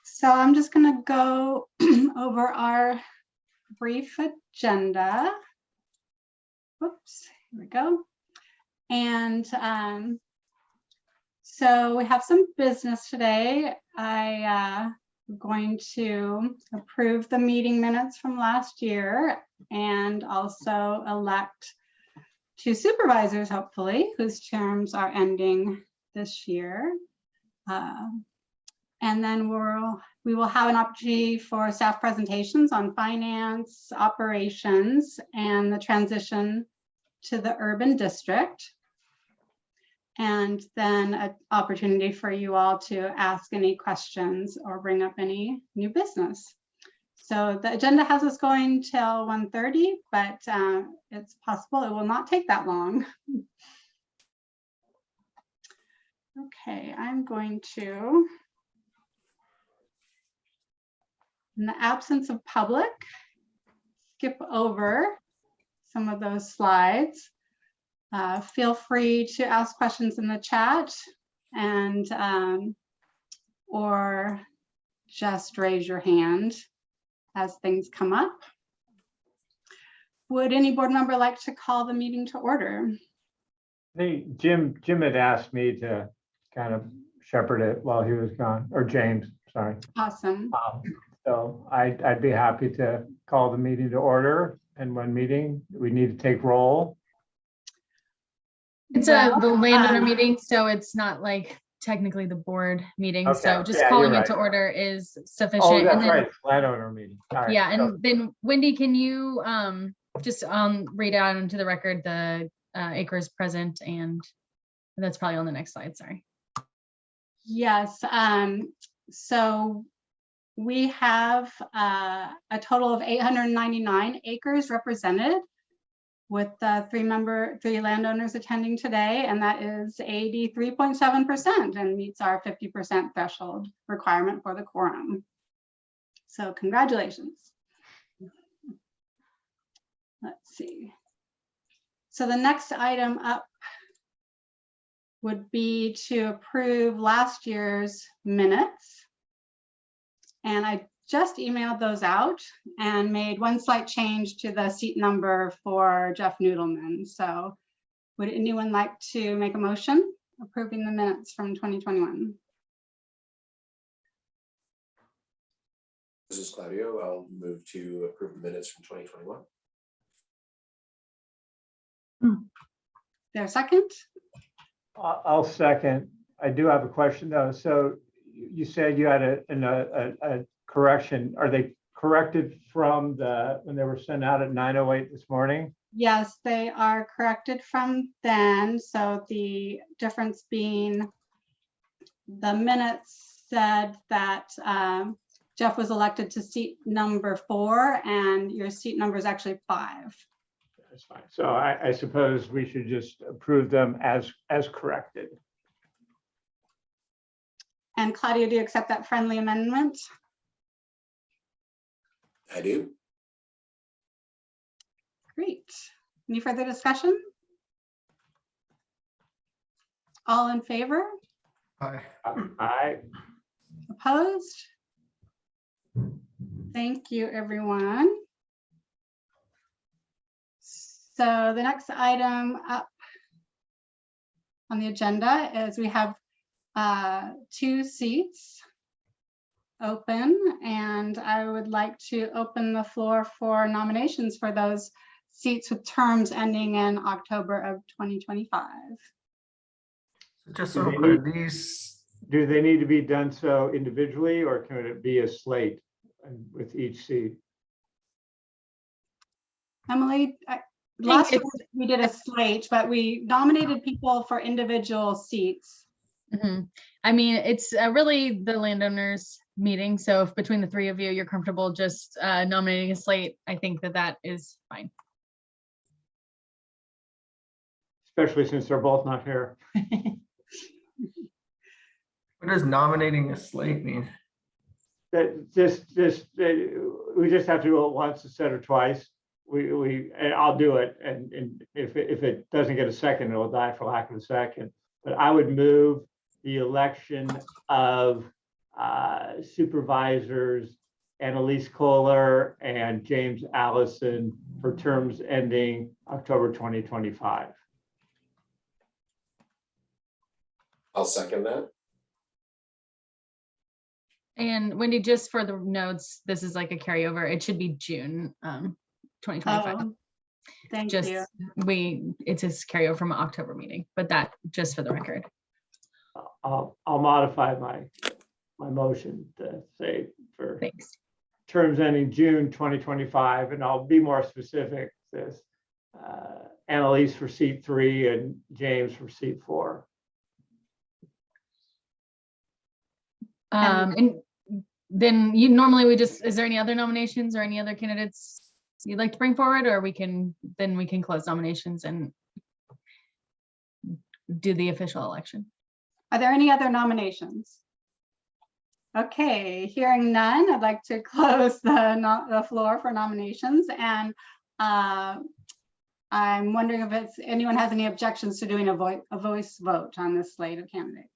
So I'm just going to go over our brief agenda. Whoops, here we go. And so we have some business today. I'm going to approve the meeting minutes from last year and also elect 2 supervisors, hopefully, whose terms are ending this year. And then we will have an opportunity for staff presentations on finance, operations, and the transition to the urban district. And then an opportunity for you all to ask any questions or bring up any new business. So the agenda has us going till 1:30, but it's possible it will not take that long. Okay, I'm going to, in the absence of public, skip over some of those slides. Feel free to ask questions in the chat and or just raise your hand as things come up. Would any board member like to call the meeting to order? Hey, Jim had asked me to kind of shepherd it while he was gone, or James, sorry. Awesome. So I'd be happy to call the meeting to order. And when meeting, we need to take roll. It's the landowner meeting, so it's not like technically the board meeting. Okay. So just Yeah, calling you're it to right. order is sufficient. Oh, that's and then, right, it's landowner meeting. All right, yeah, so- and then Wendy, can you just read out into the record the acres present, and that's probably on the next slide. Sorry. Yes. So we have a total of 899 acres represented, with 3 landowners attending today, and that is 83.7% and meets our 50% threshold requirement for the quorum. So congratulations. Let's see. So the next item up would be to approve last year's minutes. And I just emailed those out and made one slight change to the seat number for Jeff Noodleman. So would anyone like to make a motion approving the minutes from 2021? This is Claudio. I'll move to approve the minutes from 2021. There a second? I'll second. I do have a question though. So you said you had a correction. Are they corrected from when they were sent out at 9:08 this morning? Yes, they are corrected from then. So the difference being the minutes said that Jeff was elected to seat number 4 and your seat number is actually 5. That's fine. So I suppose we should just approve them as corrected. And Claudia, do you accept that friendly amendment? I do. Great. Any further discussion? All in favor? Aye. Opposed? Thank you, everyone. So the next item up on the agenda is we have 2 seats open, and I would like to open the floor for nominations for those seats with terms ending in October of 2025. Just so clear, these, Do they need to be done so individually, or can it be a slate with each seat? Emily, last year we did a slate, but we nominated people for individual seats. I mean, it's really the landowners meeting. So if between the 3 of you, you're comfortable just nominating a slate, I think that is fine. Especially since they're both not here. what does nominating a slate mean? That we just have to do it once instead of twice. And I'll do it, and if it doesn't get a second, it will die for lack of a second. But I would move the election of supervisors Annalise Kohler and James Allison for terms ending October 2025. I'll second that. And Wendy, just for the notes, this is like a carryover. It should be June 2025. Oh, thank Just you. it's a carryover from an October meeting, but that just for the record. I'll modify my motion to say for Thanks. terms ending June 2025, and I'll be more specific. This Annalise for seat 3 and James for seat 4. And then you normally is there any other nominations or any other candidates you'd like to bring forward, or we can close nominations and do the official election. Are there any other nominations? Okay, hearing none, I'd like to close the floor for nominations, and I'm wondering if anyone has any objections to doing a voice vote on this slate of candidates.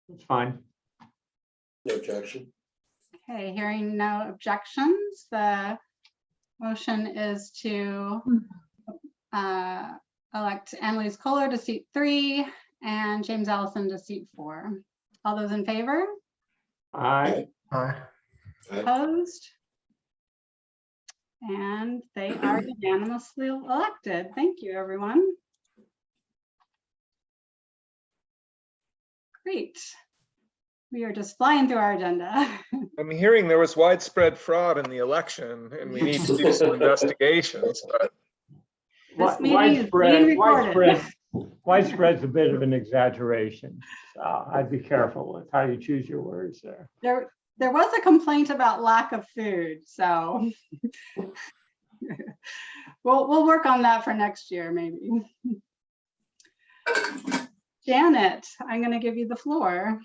That's fine. No objection. Okay, hearing no objections, the motion is to elect Annalise Kohler to seat 3 and James Allison to seat 4. All those in favor? Aye. Aye. Opposed? And they are unanimously elected. Thank you, everyone. Great. We are just flying through our agenda. I'm hearing there was widespread fraud in the election and we need to do some investigations, but This meeting is being recorded. Widespread's a bit of an exaggeration. So I'd be careful with how you choose your words there. There was a complaint about lack of food, so we'll work on that for next year, maybe. Janet, I'm going to give you the floor.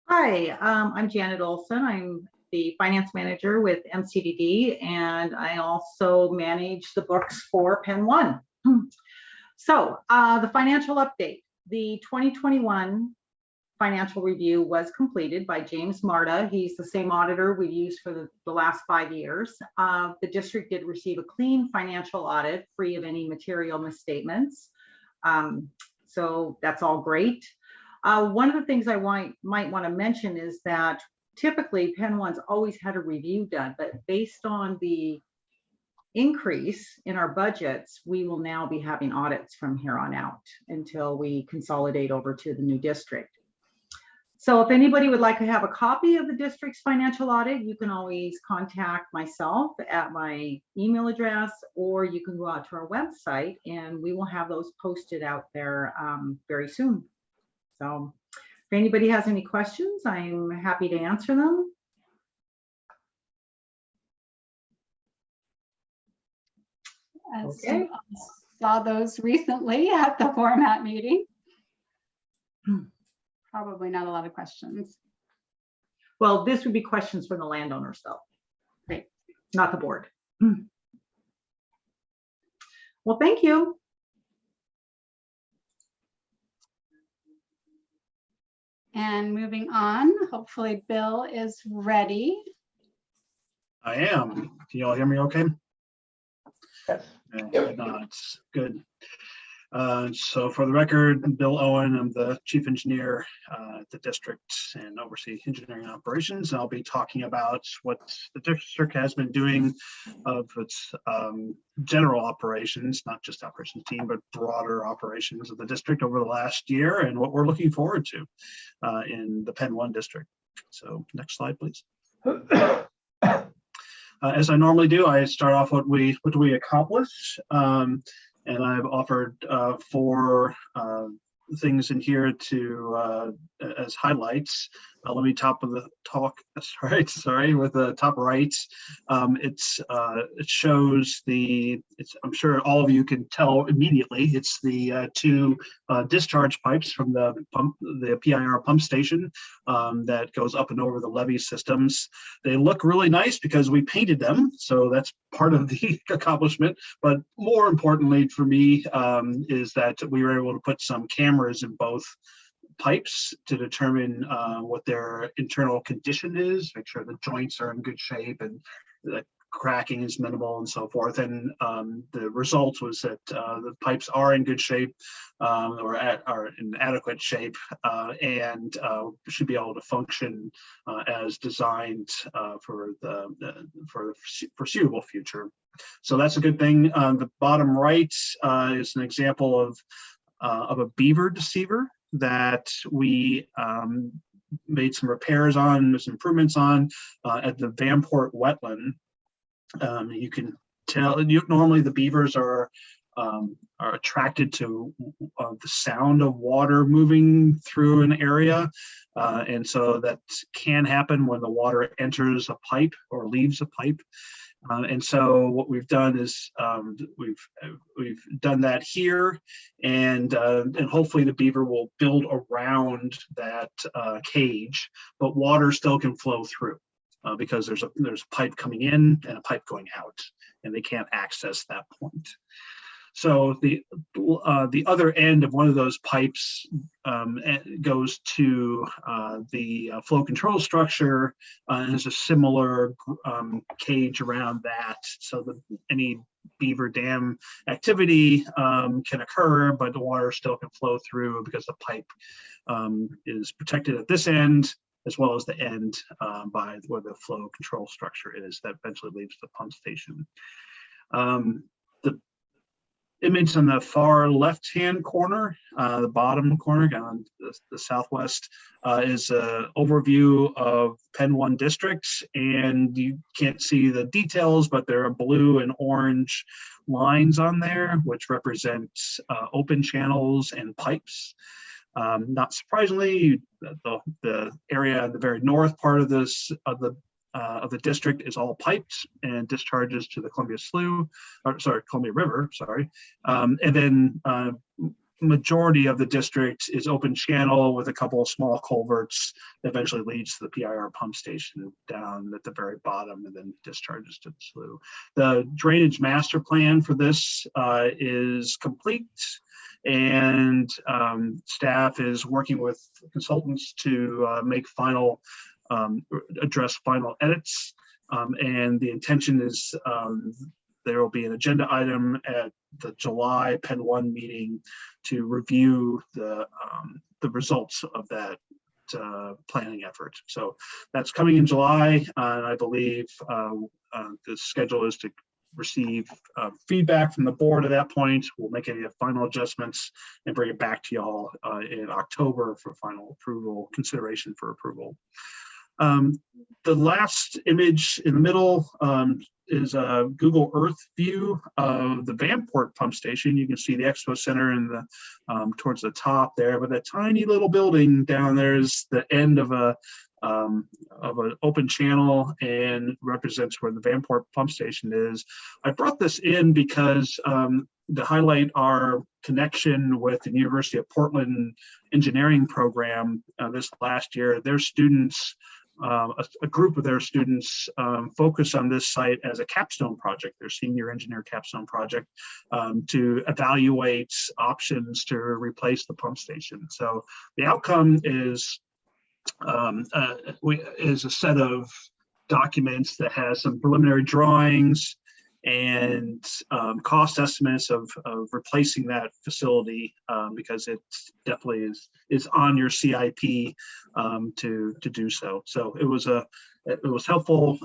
Hi, I'm Janet Olson. I'm the finance manager with MCDD, and I also manage the books for Pen 1. So the financial update. The 2021 financial review was completed by James Marta. He's the same auditor we've used for the last 5 years. The district did receive a clean financial audit, free of any material misstatements. So that's all great. One of the things I might want to mention is that typically Pen 1's always had a review done, but based on the increase in our budgets, we will now be having audits from here on out until we consolidate over to the new district. So if anybody would like to have a copy of the district's financial audit, you can always contact myself at my email address, or you can go out to our website and we will have those posted out there very soon. So if anybody has any questions, I'm happy to answer them. Okay. Saw those recently at the format meeting. Probably not a lot of questions. Well, this would be questions from the landowners though. Great. Not the board. Well, thank you. And moving on, hopefully Bill is ready. I am. Can you all hear me okay? Yes. Yep. It's good. So for the record, Bill Owen, I'm the chief engineer at the district and oversee engineering operations. I'll be talking about what the district has been doing of its general operations, not just operations team, but broader operations of the district over the last year and what we're looking forward to in the Pen 1 district. So next slide, please. As I normally do, I start off what do we accomplish, and I've offered 4 things in here to as highlights. Let me top of the talk. Sorry, with the top right, it shows I'm sure all of you can tell immediately. It's the 2 discharge pipes from the PIR pump station that goes up and over the levee systems. They look really nice because we painted them, so that's part of the accomplishment. But more importantly for me is that we were able to put some cameras in both pipes to determine what their internal condition is, make sure the joints are in good shape and the cracking is minimal and so forth. And the result was that the pipes are in good shape, or are in adequate shape, and should be able to function as designed for the foreseeable future. So that's a good thing. The bottom right is an example of a beaver deceiver that we made some repairs on, some improvements on at the Vanport wetland. You can tell, normally the beavers are attracted to the sound of water moving through an area. And so that can happen when the water enters a pipe or leaves a pipe. And so what we've done is we've done that here, and hopefully the beaver will build around that cage, but water still can flow through because there's a pipe coming in and a pipe going out, and they can't access that point. So the other end of one of those pipes goes to the flow control structure, and there's a similar cage around that, so that any beaver dam activity can occur, but the water still can flow through because the pipe is protected at this end, as well as the end by where the flow control structure is that eventually leads to the pump station. The image on the far left-hand corner, the bottom corner, on the southwest, is an overview of Penn 1 districts, and you can't see the details, but there are blue and orange lines on there, which represents open channels and pipes. Not surprisingly, the area in the very north part of this of the district is all piped and discharges to the Columbia River. And then majority of the district is open channel with a couple of small culverts that eventually leads to the PIR pump station down at the very bottom and then discharges to the slough. The drainage master plan for this is complete, and staff is working with consultants to make address final edits, and the intention is there will be an agenda item at the July Penn 1 meeting to review the results of that planning effort. So that's coming in July, and I believe the schedule is to receive feedback from the board at that point. We'll make any final adjustments and bring it back to y'all in October for final approval, consideration for approval. The last image in the middle is a Google Earth view of the Vanport pump station. You can see the expo center in the towards the top there, but that tiny little building down there is the end of an open channel and represents where the Vanport pump station is. I brought this in because to highlight our connection with the University of Portland engineering program this last year. Their students, a group of their students focused on this site as a capstone project, their senior engineer capstone project, to evaluate options to replace the pump station. So the outcome is a set of documents that has some preliminary drawings and cost estimates of replacing that facility, because it definitely is on your CIP to do so. So it was helpful,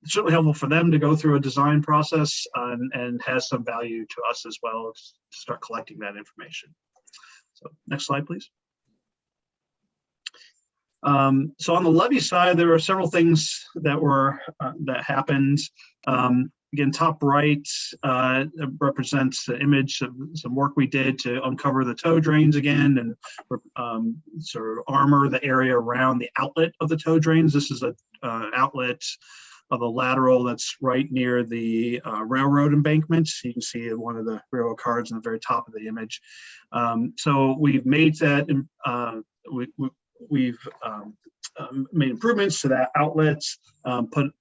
certainly helpful for them to go through a design process, and has some value to us as well to start collecting that information. So next slide, please. So on the levy side, there were several things that happened. Again, top right represents the image of some work we did to uncover the tow drains again and sort of armor the area around the outlet of the tow drains. This is an outlet of a lateral that's right near the railroad embankment. You can see one of the railroad cars on the very top of the image. So we've made that, we've made improvements to that outlet.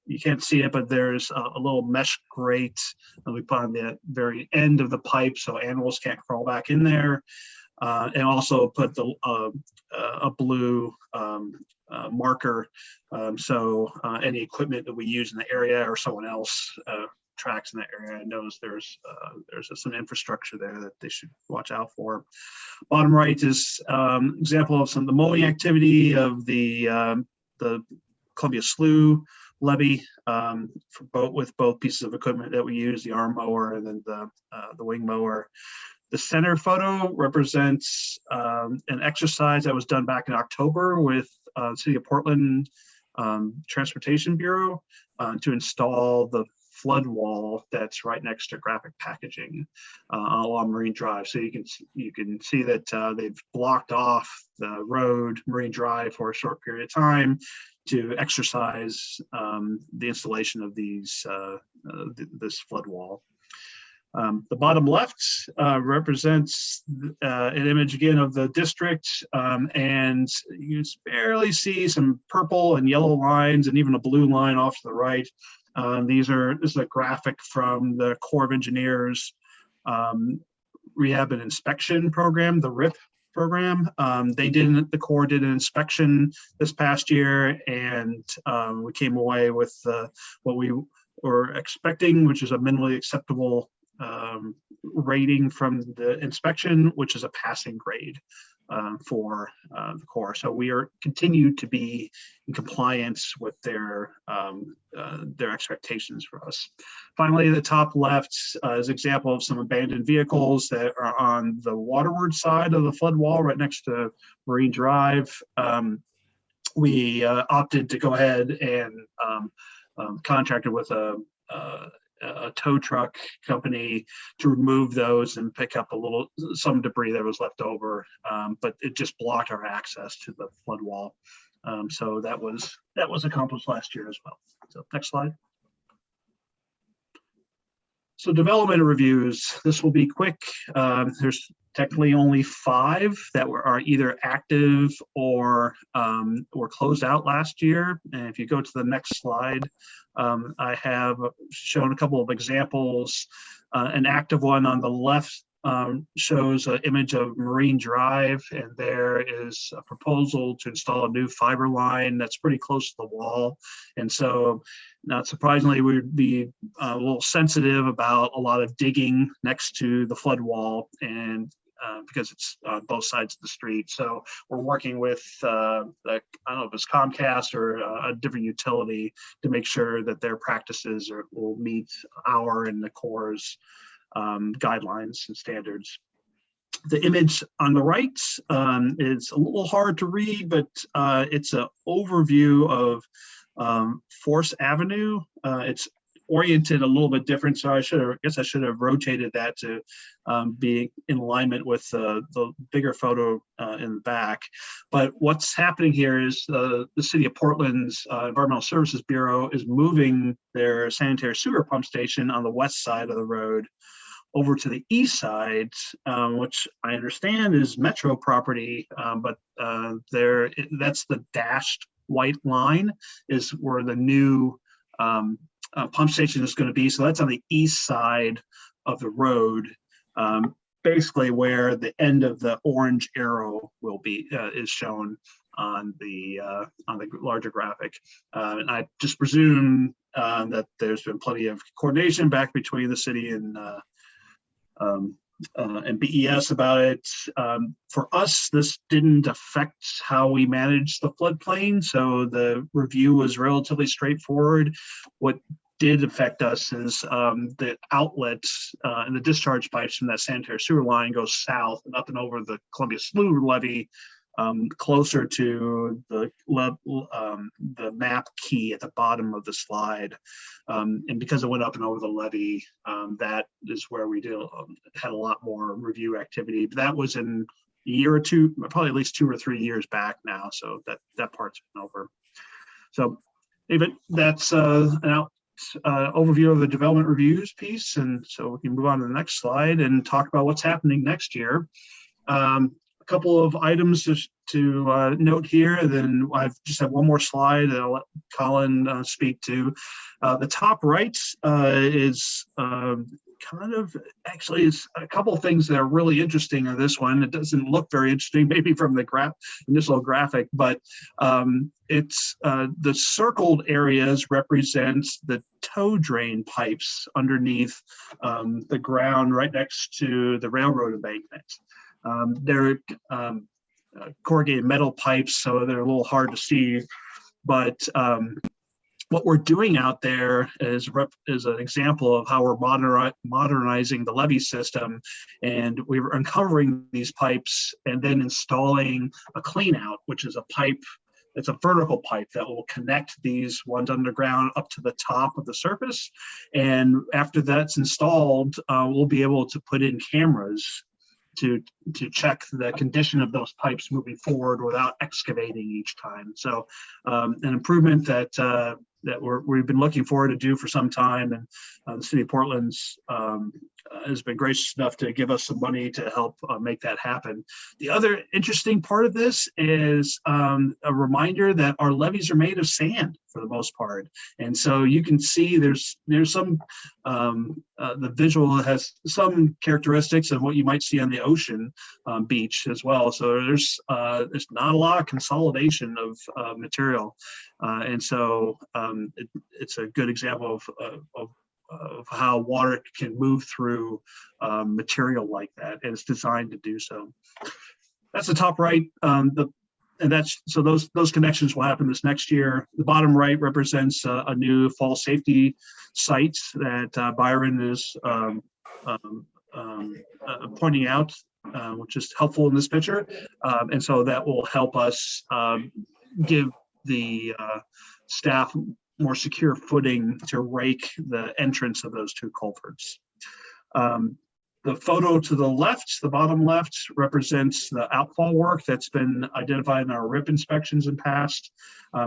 You can't see it, but there's a little mesh grate that we put on the very end of the pipe so animals can't crawl back in there. and also put the a blue marker, so any equipment that we use in the area or someone else tracks in that area knows there's some infrastructure there that they should watch out for. Bottom right is example of some of the mowing activity of the Columbia Slough levee, with both pieces of equipment that we use, the arm mower and then the wing mower. The center photo represents an exercise that was done back in October with City of Portland Transportation Bureau to install the flood wall that's right next to graphic packaging along Marine Drive. So you can see that they've blocked off the road, Marine Drive, for a short period of time to exercise the installation of these this flood wall. The bottom left represents an image again of the district, and you barely see some purple and yellow lines and even a blue line off to the right. This is a graphic from the Corps of Engineers Rehab and Inspection Program, the RIP program. The Corps did an inspection this past year, and we came away with what we were expecting, which is a minimally acceptable rating from the inspection, which is a passing grade for the Corps. So we are continue to be in compliance with their expectations for us. Finally, the top left is an example of some abandoned vehicles that are on the waterward side of the flood wall right next to Marine Drive. We opted to go ahead and contracted with a tow truck company to remove those and pick up some debris that was left over, but it just blocked our access to the flood wall. So that was accomplished last year as well. So next slide. So development reviews, this will be quick. There's technically only 5 that are either active or closed out last year. And if you go to the next slide, I have shown a couple of examples. An active one on the left shows an image of Marine Drive, and there is a proposal to install a new fiber line that's pretty close to the wall. And so, not surprisingly, we'd be a little sensitive about a lot of digging next to the flood wall, and because it's on both sides of the street. So we're working with, I don't know if it's Comcast or a different utility to make sure that their practices will meet our and the Corps' guidelines and standards. The image on the right is a little hard to read, but it's an overview of Force Avenue. It's oriented a little bit different, so I guess I should have rotated that to be in alignment with the bigger photo in the back. But what's happening here is the City of Portland's Environmental Services Bureau is moving their sanitary sewer pump station on the west side of the road over to the east side, which I understand is Metro property, but that's the dashed white line is where the new pump station is going to be. So that's on the east side of the road, basically where the end of the orange arrow will be is shown on the larger graphic. And I just presume that there's been plenty of coordination back between the city and BES about it. For us, this didn't affect how we manage the floodplain, so the review was relatively straightforward. What did affect us is the outlets and the discharge pipes from that sanitary sewer line go south and up and over the Columbia Slough levee, closer to the map key at the bottom of the slide. And because it went up and over the levee, that is where we had a lot more review activity. But that was in a year or two, probably at least 2 or 3 years back now. So that part's been over. So anyway, that's an overview of the development reviews piece. And so we can move on to the next slide and talk about what's happening next year. A couple of items to note here, and then I just have one more slide that I'll let Colin speak to. The top right is kind of actually is a couple of things that are really interesting in this one. It doesn't look very interesting, maybe from the initial graphic, but it's the circled areas represents the tow drain pipes underneath the ground right next to the railroad embankment. They're corrugated metal pipes, so they're a little hard to see, but what we're doing out there is an example of how we're modernizing the levee system, and we were uncovering these pipes and then installing a clean out, which is a pipe. It's a vertical pipe that will connect these ones underground up to the top of the surface. And after that's installed, we'll be able to put in cameras to check the condition of those pipes moving forward without excavating each time. So an improvement that we've been looking forward to do for some time, and the city of Portland's has been gracious enough to give us some money to help make that happen. The other interesting part of this is a reminder that our levees are made of sand for the most part, and so you can see there's some the visual has some characteristics of what you might see on the ocean beach as well. So there's not a lot of consolidation of material, and so it's a good example of how water can move through material like that, and it's designed to do so. That's the top right. And that's so those connections will happen this next year. The bottom right represents a new fall safety site that Byron is pointing out, which is helpful in this picture, and so that will help us give the staff more secure footing to rake the entrance of those two culverts. The photo to the left, the bottom left, represents the outfall work that's been identified in our RIP inspections in past.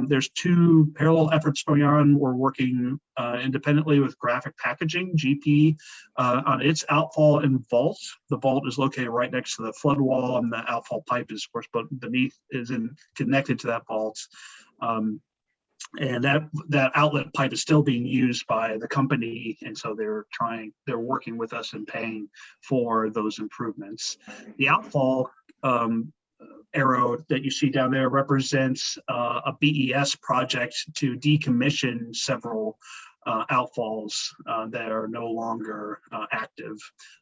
There's two parallel efforts going on. We're working independently with Graphic Packaging, GP, on its outfall and vault. The vault is located right next to the flood wall, and the outfall pipe is, of course, beneath, connected to that vault. And that outlet pipe is still being used by the company, and so they're working with us and paying for those improvements. The outfall arrow that you see down there represents a BES project to decommission several outfalls that are no longer active.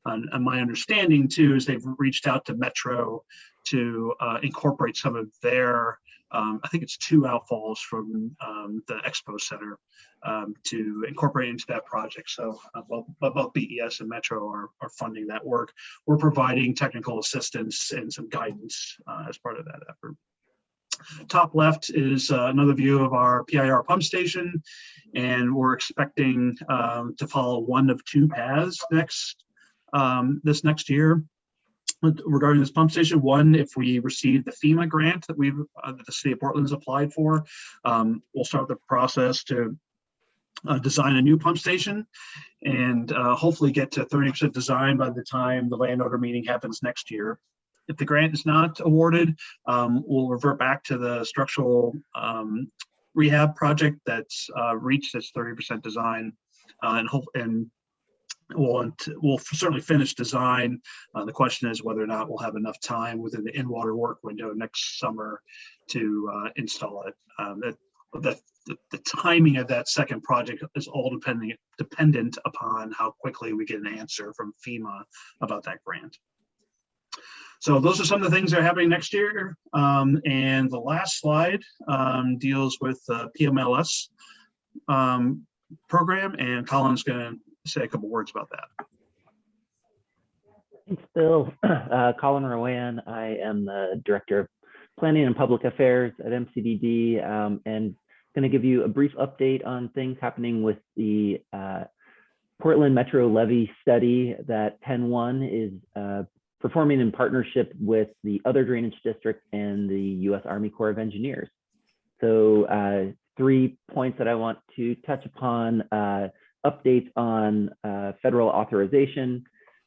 And my understanding too is they've reached out to Metro to incorporate some of their I think it's two outfalls from the Expo Center to incorporate into that project. So both BES and Metro are funding that work. We're providing technical assistance and some guidance as part of that effort. Top left is another view of our PIR pump station, and we're expecting to follow one of two paths this next year. Regarding this pump station, one, if we receive the FEMA grant that the city of Portland's applied for, we'll start the process to design a new pump station and hopefully get to 30% design by the time the landowner meeting happens next year. If the grant is not awarded, we'll revert back to the structural rehab project that's reached its 30% design, and we'll certainly finish design. The question is whether or not we'll have enough time within the in-water work window next summer to install it. The timing of that second project is all dependent upon how quickly we get an answer from FEMA about that grant. So those are some of the things that are happening next year. And the last slide deals with the PMLS program, and Colin's going to say a couple words about that. Thanks, Bill. Colin Rowan. I am the Director of Planning and Public Affairs at MCDD, and going to give you a brief update on things happening with the Portland Metro Levee study that Penn 1 is performing in partnership with the other drainage district and the U.S. Army Corps of Engineers. So 3 points that I want to touch upon: updates on federal authorization,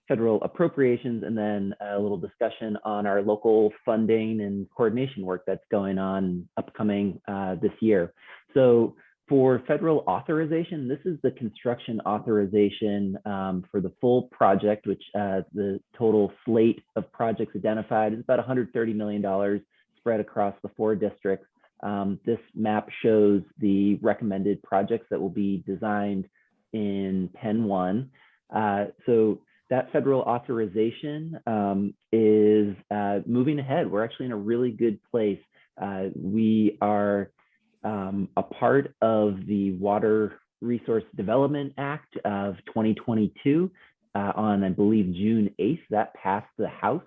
federal appropriations, and then a little discussion on our local funding and coordination work that's going on upcoming this year. So For federal authorization, this is the construction authorization for the full project, which the total slate of projects identified is about $130 million spread across the 4 districts. This map shows the recommended projects that will be designed in Pen 1. So that federal authorization is moving ahead. We're actually in a really good place. We are a part of the Water Resource Development Act of 2022 on, I believe, June 8th. That passed the House.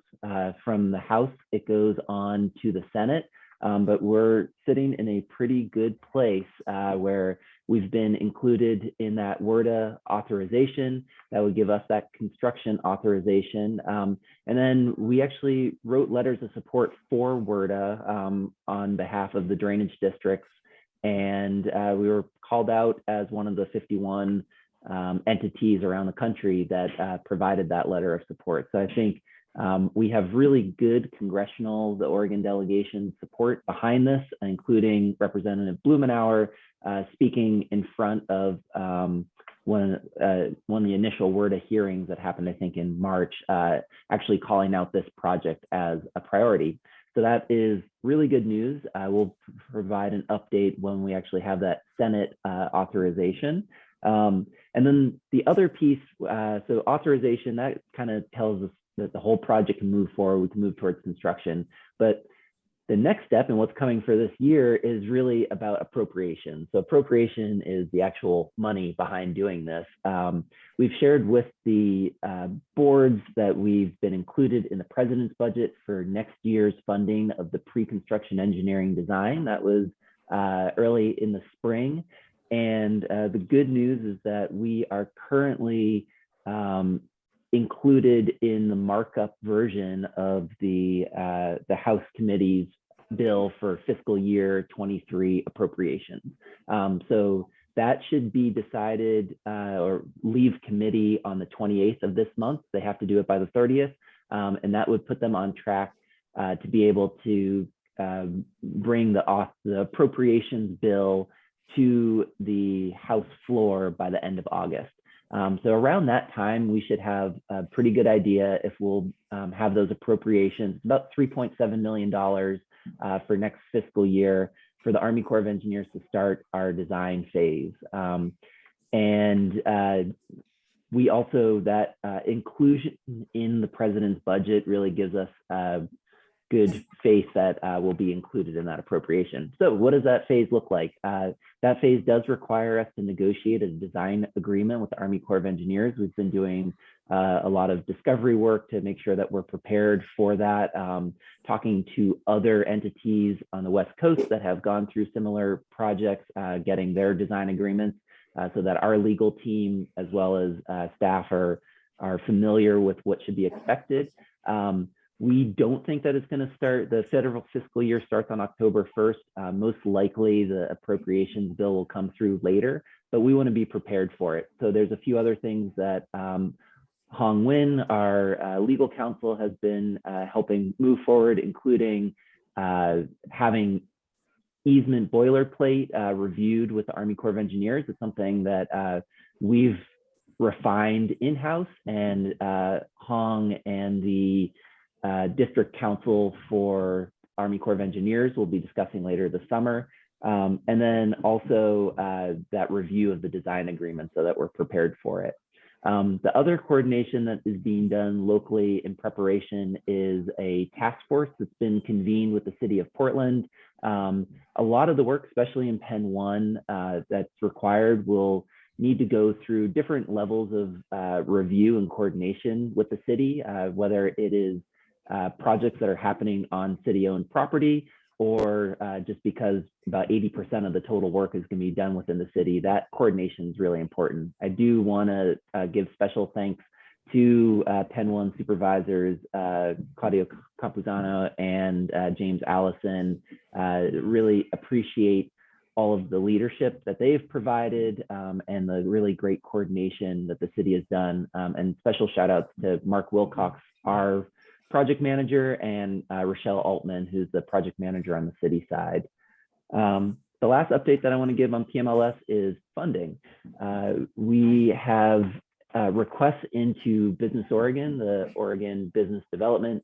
From the House, it goes on to the Senate. But we're sitting in a pretty good place where we've been included in that WRDA authorization that would give us that construction authorization. And then we actually wrote letters of support for WRDA on behalf of the drainage districts. And we were called out as one of the 51 entities around the country that provided that letter of support. So I think we have really good congressional, the Oregon delegation support behind this, including Representative Blumenauer speaking in front of one of the initial WRDA hearings that happened, I think, in March, actually calling out this project as a priority. So that is really good news. We'll provide an update when we actually have that Senate authorization. And then the other piece, so authorization, that kind of tells us that the whole project can move forward, we can move towards construction. But the next step and what's coming for this year is really about appropriation. So appropriation is the actual money behind doing this. We've shared with the boards that we've been included in the president's budget for next year's funding of the pre-construction engineering design. That was early in the spring. And the good news is that we are currently included in the markup version of the House Committee's bill for fiscal year 23 appropriations. So that should be decided or leave committee on the 28th of this month. They have to do it by the 30th. And that would put them on track to be able to bring the appropriations bill to the House floor by the end of August. So around that time, we should have a pretty good idea if we'll have those appropriations, about $3.7 million for next fiscal year for the Army Corps of Engineers to start our design phase. And we also, that inclusion in the president's budget really gives us good faith that will be included in that appropriation. So what does that phase look like? That phase does require us to negotiate a design agreement with the Army Corps of Engineers. We've been doing a lot of discovery work to make sure that we're prepared for that, talking to other entities on the West Coast that have gone through similar projects, getting their design agreements so that our legal team as well as staff are familiar with what should be expected. We don't think that it's going to start, the federal fiscal year starts on October 1st. Most likely the appropriations bill will come through later, but we want to be prepared for it. So there's a few other things that Hong Nguyen, our legal counsel, has been helping move forward, including having easement boilerplate reviewed with the Army Corps of Engineers. It's something that we've refined in-house, and Hong and the district council for Army Corps of Engineers will be discussing later this summer. And then also that review of the design agreement so that we're prepared for it. The other coordination that is being done locally in preparation is a task force that's been convened with the city of Portland. A lot of the work, especially in Pen 1, that's required will need to go through different levels of review and coordination with the city, whether it is projects that are happening on city-owned property, or just because about 80% of the total work is going to be done within the city. That coordination is really important. I do want to give special thanks to Pen 1 supervisors, Claudio Campuzano and James Allison. Really appreciate all of the leadership that they've provided and the really great coordination that the city has done. And special shout outs to Mark Wilcox, our project manager, and Rochelle Altman, who's the project manager on the city side. the last update that I want to give on PMLS is funding. We have requests into Business Oregon, the Oregon Business Development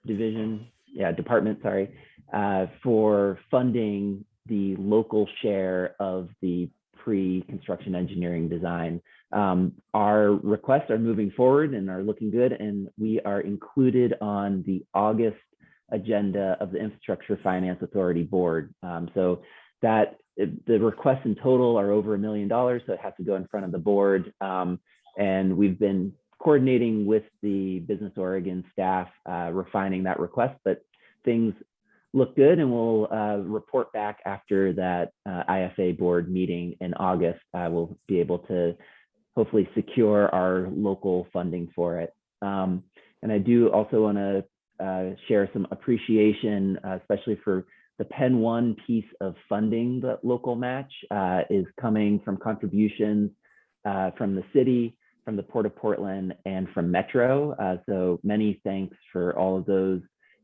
department, sorry, for funding the local share of the pre-construction engineering design. Our requests are moving forward and are looking good, and we are included on the August agenda of the Infrastructure Finance Authority Board. So that the requests in total are over $1 million, so it has to go in front of the board. And we've been coordinating with the Business Oregon staff, refining that request, but things look good, and we'll report back after that IFA board meeting in August. We'll be able to hopefully secure our local funding for it. And I do also want to share some appreciation, especially for the Penn 1 piece of funding. The local match is coming from contributions from the city, from the Port of Portland, and from Metro. So many thanks for all of those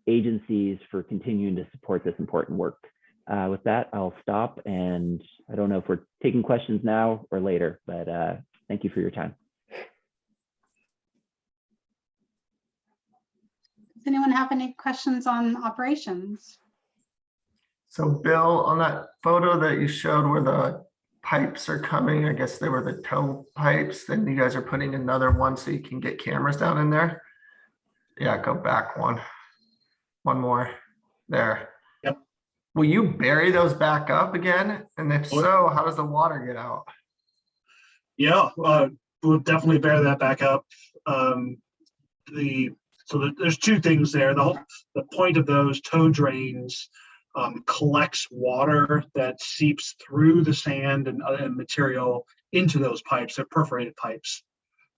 agencies for continuing to support this important work. With that, I'll stop, and I don't know if we're taking questions now or later, but thank you for your time. Does anyone have any questions on operations? So Bill, on that photo that you showed where the pipes are coming, I guess they were the tow pipes, then you guys are putting another one so you can get cameras down in there? Yeah, go back one. One more there. Yep. Will you bury those back up again? And if so, how does the water get out? Yeah, we'll definitely bear that back up. There's two things there. The point of those tow drains collects water that seeps through the sand and material into those pipes. They're perforated pipes.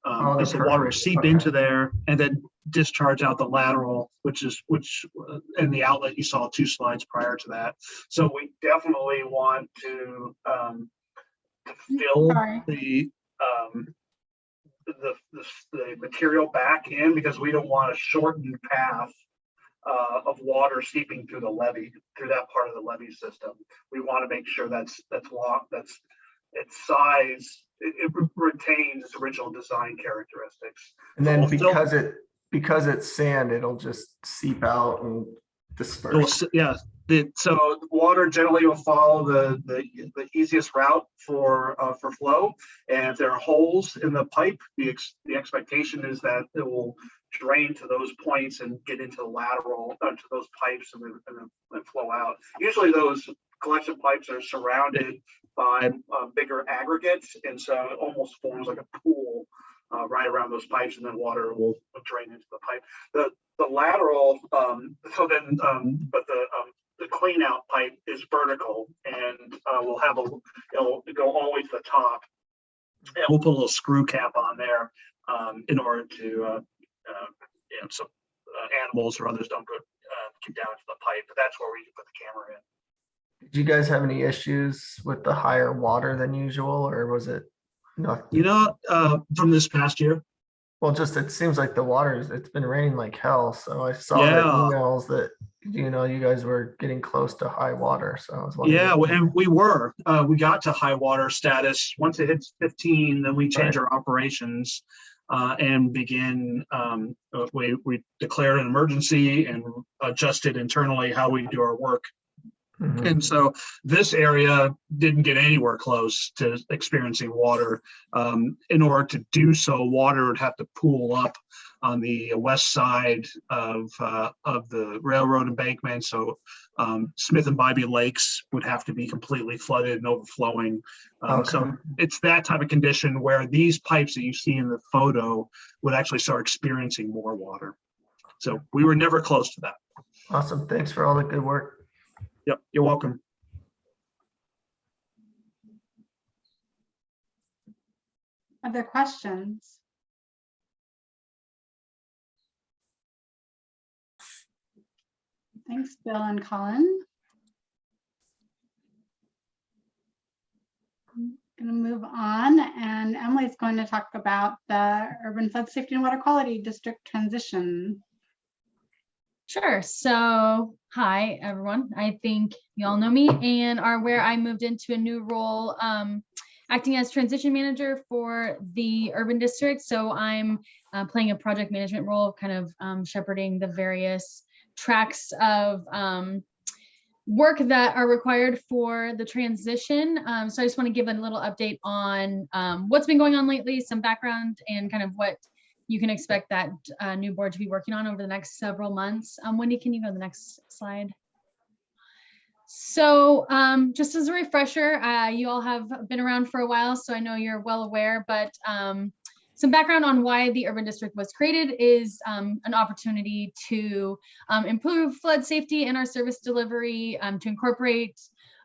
They're So water will perforated. seep Okay. into there and then discharge out the lateral, and the outlet you saw 2 slides prior to that. So we definitely want to fill Sorry. the material back in, because we don't want a shortened path of water seeping through the levee, through that part of the levee system. We want to make sure that's long, that's its size, it retains its original design characteristics. And then So because it's sand, it'll just seep out and disperse. yeah. So water generally will follow the easiest route for flow, and if there are holes in the pipe, the expectation is that it will drain to those points and get into the lateral to those pipes and then flow out. Usually those collection pipes are surrounded by bigger aggregates, and so it almost forms like a pool right around those pipes, and then water will drain into the pipe. The lateral, but the clean out pipe is vertical, and it'll go all the way to the top, and we'll put a little screw cap on there in order to so animals or others don't go get down to the pipe, but that's where we can put the camera in. Did you guys have any issues with the higher water than usual, or was it not? From this past year? Well, just it seems like the water, it's been raining like hell. So I saw the Yeah. emails that, you guys were getting close to high water. So I was wondering. Yeah, and we got to high water status. Once it hits 15, then we change our operations and begin, we declared an emergency and adjusted internally how we do our work. Mhm. And so this area didn't get anywhere close to experiencing water. In order to do so, water would have to pool up on the west side of the railroad embankment. So Smith and Bybee Lakes would have to be completely flooded and overflowing. So it's that type of condition where these pipes that you see in the photo would actually start experiencing more water. So we were never close to that. Awesome. Thanks for all the good work. Yep, you're welcome. Other questions? Thanks, Bill and Colin. I'm going to move on, and Emily's going to talk about the Urban Flood Safety and Water Quality District transition. Sure. So, hi, everyone. I think you all know me and are aware I moved into a new role, acting as transition manager for the urban district. So I'm playing a project management role, kind of shepherding the various tracks of work that are required for the transition. So I just want to give a little update on what's been going on lately, some background, and kind of what you can expect that new board to be working on over the next several months. Wendy, can you go to the next slide? So just as a refresher, you all have been around for a while, so I know you're well aware, but some background on why the urban district was created is an opportunity to improve flood safety in our service delivery, to incorporate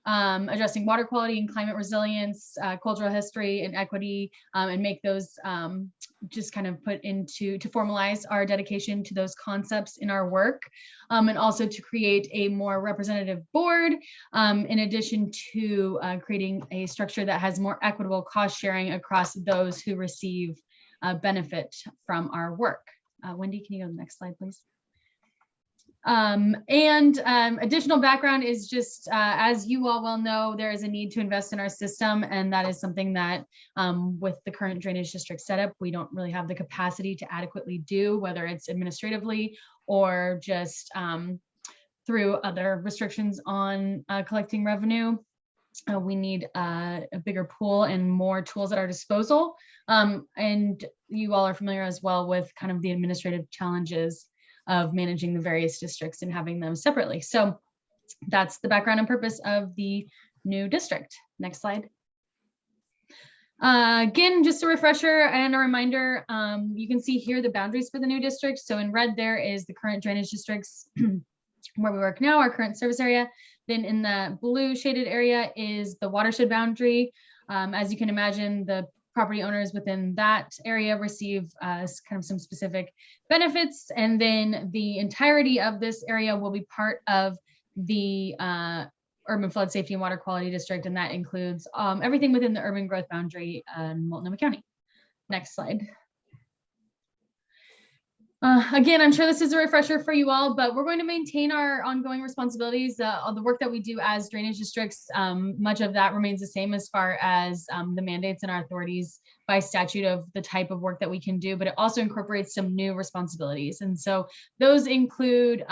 addressing water quality and climate resilience, cultural history and equity, and make those just kind of put into, to formalize our dedication to those concepts in our work, and also to create a more representative board, in addition to creating a structure that has more equitable cost sharing across those who receive benefit from our work. Wendy, can you go to the next slide, please? Additional background is just, as you all well know, there is a need to invest in our system, and that is something that with the current drainage district setup, we don't really have the capacity to adequately do, whether it's administratively or just through other restrictions on collecting revenue. We need a bigger pool and more tools at our disposal. And you all are familiar as well with kind of the administrative challenges of managing the various districts and having them separately. So that's the background and purpose of the new district. Next slide. Again, just a refresher and a reminder, you can see here the boundaries for the new district. So in red, there is the current drainage districts where we work now, our current service area. Then in the blue shaded area is the watershed boundary. As you can imagine, the property owners within that area receive kind of some specific benefits. And then the entirety of this area will be part of the Urban Flood Safety and Water Quality District. And that includes everything within the urban growth boundary in Multnomah County. Next slide. Again, I'm sure this is a refresher for you all, but we're going to maintain our ongoing responsibilities. The work that we do as drainage districts, much of that remains the same as far as the mandates and our authorities by statute of the type of work that we can do, but it also incorporates some new responsibilities. And so those include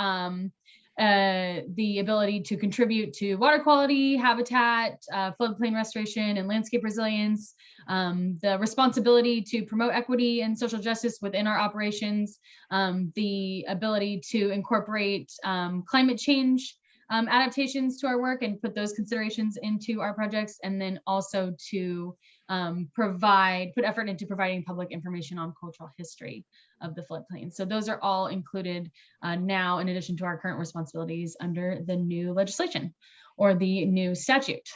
the ability to contribute to water quality, habitat, floodplain restoration, and landscape resilience, the responsibility to promote equity and social justice within our operations, the ability to incorporate climate change adaptations to our work and put those considerations into our projects, and then also to put effort into providing public information on cultural history of the floodplain. So those are all included now in addition to our current responsibilities under the new legislation or the new statute.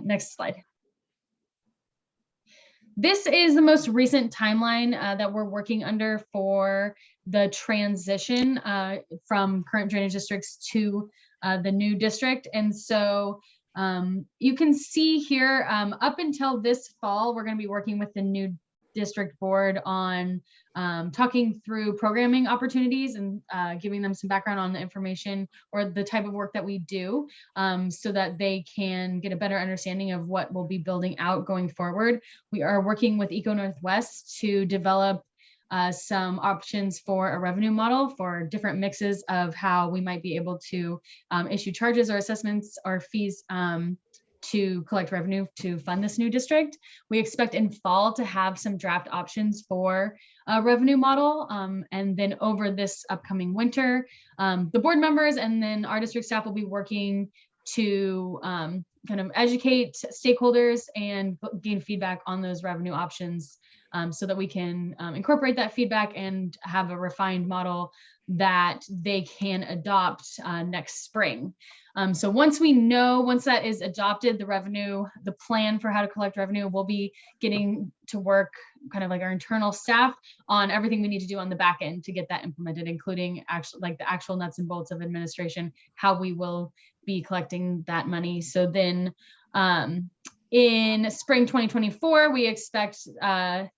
Next slide. This is the most recent timeline that we're working under for the transition from current drainage districts to the new district. And so you can see here up until this fall, we're going to be working with the new district board on talking through programming opportunities and giving them some background on the information or the type of work that we do, so that they can get a better understanding of what we'll be building out going forward. We are working with Eco Northwest to develop some options for a revenue model for different mixes of how we might be able to issue charges or assessments or fees to collect revenue to fund this new district. We expect in fall to have some draft options for a revenue model. And then over this upcoming winter, the board members and then our district staff will be working to kind of educate stakeholders and gain feedback on those revenue options, so that we can incorporate that feedback and have a refined model that they can adopt next spring. So once that is adopted, the plan for how to collect revenue, we'll be getting to work kind of like our internal staff on everything we need to do on the back end to get that implemented, including the actual nuts and bolts of administration, how we will be collecting that money. So then In spring 2024, we expect to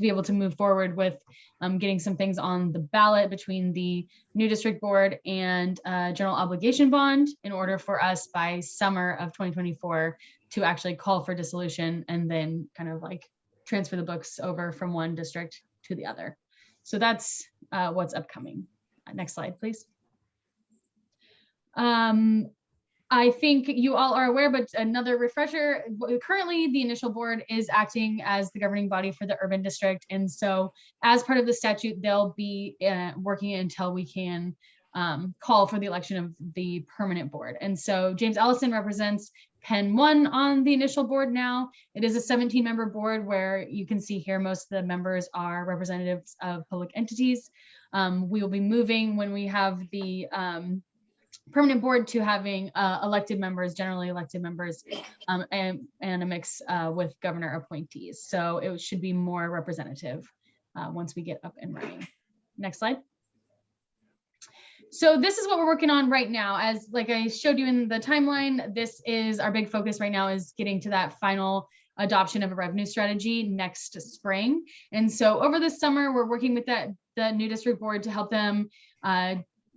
be able to move forward with getting some things on the ballot between the new district board and general obligation bond in order for us by summer of 2024 to actually call for dissolution and then kind of like transfer the books over from one district to the other. So that's what's upcoming. Next slide, please. I think you all are aware, but another refresher, currently the initial board is acting as the governing body for the urban district. And so as part of the statute, they'll be working until we can call for the election of the permanent board. And so James Ellison represents Penn 1 on the initial board now. It is a 17-member board where you can see here most of the members are representatives of public entities. We will be moving when we have the permanent board to having elected members, generally elected members, and a mix with governor appointees. So it should be more representative once we get up and running. Next slide. So this is what we're working on right now. As like I showed you in the timeline, this is our big focus right now, is getting to that final adoption of a revenue strategy next spring. And so over the summer, we're working with the new district board to help them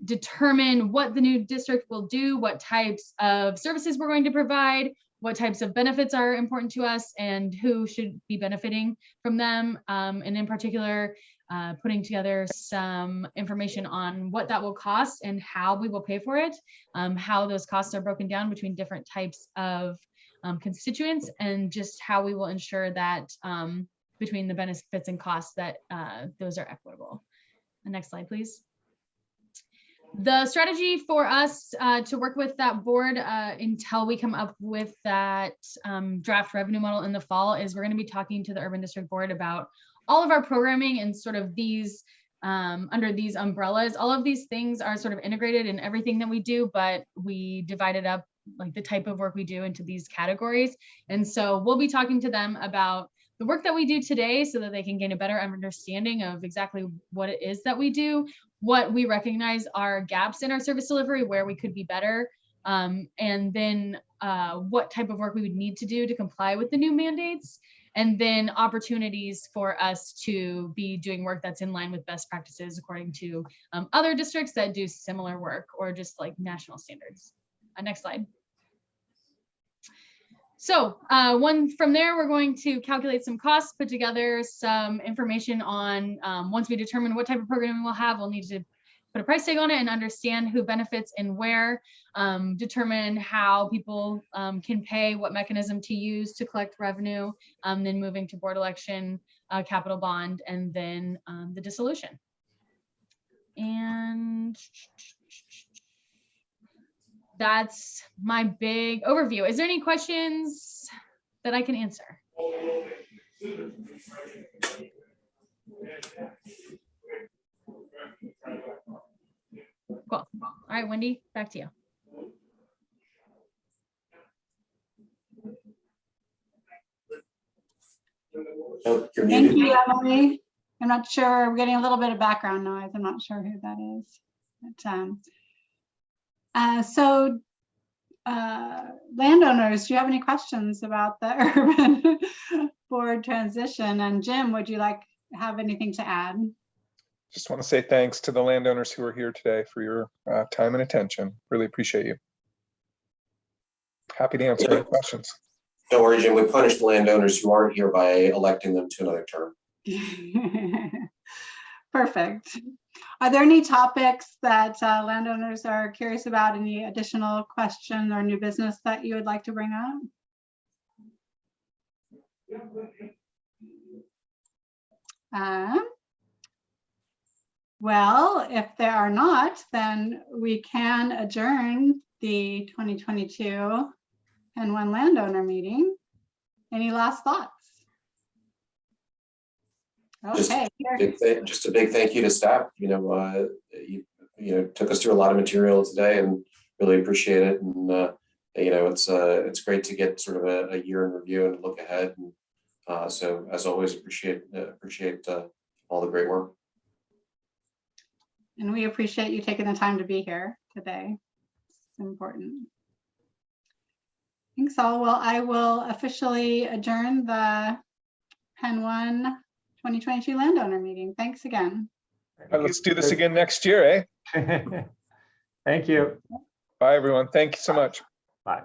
determine what the new district will do, what types of services we're going to provide, what types of benefits are important to us, and who should be benefiting from them. And in particular, putting together some information on what that will cost and how we will pay for it, how those costs are broken down between different types of constituents, and just how we will ensure that between the benefits and costs that those are equitable. Next slide, please. The strategy for us to work with that board until we come up with that draft revenue model in the fall is we're going to be talking to the urban district board about all of our programming and sort of these under these umbrellas. All of these things are sort of integrated in everything that we do, but we divided up like the type of work we do into these categories. And so we'll be talking to them about the work that we do today so that they can gain a better understanding of exactly what it is that we do, what we recognize are gaps in our service delivery, where we could be better, and then what type of work we would need to do to comply with the new mandates, and then opportunities for us to be doing work that's in line with best practices according to other districts that do similar work or just like national standards. Next slide. So from there, we're going to calculate some costs, put together some information on once we determine what type of programming we'll have, we'll need to put a price tag on it and understand who benefits and where, determine how people can pay, what mechanism to use to collect revenue, then moving to board election, capital bond, and then the dissolution. And that's my big overview. Is there any questions that I can answer? Cool. All right, Wendy, back to you. Oh, you're Thank muted. you, Emily. I'm not sure. We're getting a little bit of background noise. I'm not sure who that is. But, landowners, do you have any questions about the urban board transition? And Jim, would you have anything to add? Just want to say thanks to the landowners who are here today for your time and attention. Really appreciate you. Happy to answer any questions. Don't worry, Jim, we punish the landowners who aren't here by electing them to another term. Perfect. Are there any topics that landowners are curious about? Any additional question or new business that you would like to bring up? Well, if there are not, then we can adjourn the 2022 Penn 1 landowner meeting. Any last thoughts? Okay. Just a big thank you to staff. You took us through a lot of material today, and really appreciate it. And it's great to get sort of a year in review and look ahead. And so, as always, appreciate all the great work. And we appreciate you taking the time to be here today. It's important. Thanks all. Well, I will officially adjourn the Pen 1 2022 landowner meeting. Thanks again. Let's do this again next year, eh? Thank you. Bye, everyone. Thank you so much. Bye.